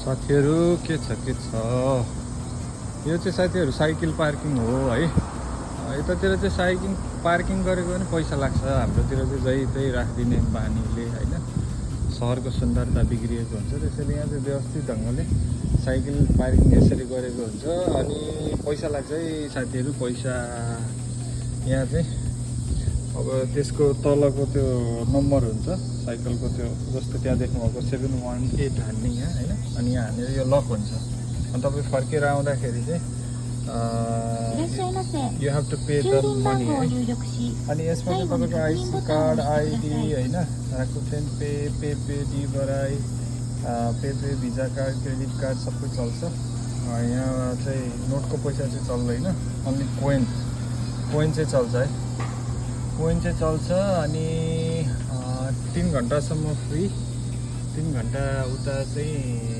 साथीहरू के छ यो चाहिँ साथीहरू साइकल पार्किङ हो है। यतातिर चाहिँ साइकल पार्किङ गरेको पनि पैसा लाग्छ। हाम्रोतिर चाहिँ जहीँ तहीँ राखिदिने बानीले होइन सहरको सुन्दरता बिग्रिएको हुन्छ। त्यसैले यहाँ चाहिँ व्यवस्थित ढङ्गले साइकल पार्किङ यसरी गरेको हुन्छ अनि पैसा लाग्छ है साथीहरू। पैसा यहाँ चाहिँ अब त्यसको तलको त्यो नम्बर हुन्छ साइकलको, त्यो जस्तो त्यहाँ देख्नुभएको 718 हान्ने यहाँ होइन। अनि यहाँ हानेर यो लक हुन्छ अनि तपाईँ फर्केर आउँदाखेरि चाहिँ you have to pay the money है। अनि यसमा चाहिँ तपाईँको आइसी कार्ड, आइडी होइन, राख्दैन पे डी बराई, pay visa card, credit card सबै चल्छ। यहाँ चाहिँ नोटको पैसा चाहिँ चल्दैन, अन्ली कोइन चाहिँ चल्छ है। कोइन चाहिँ चल्छ अनि 3 घन्टासम्म फ्री, 3 घन्टा उता चाहिँ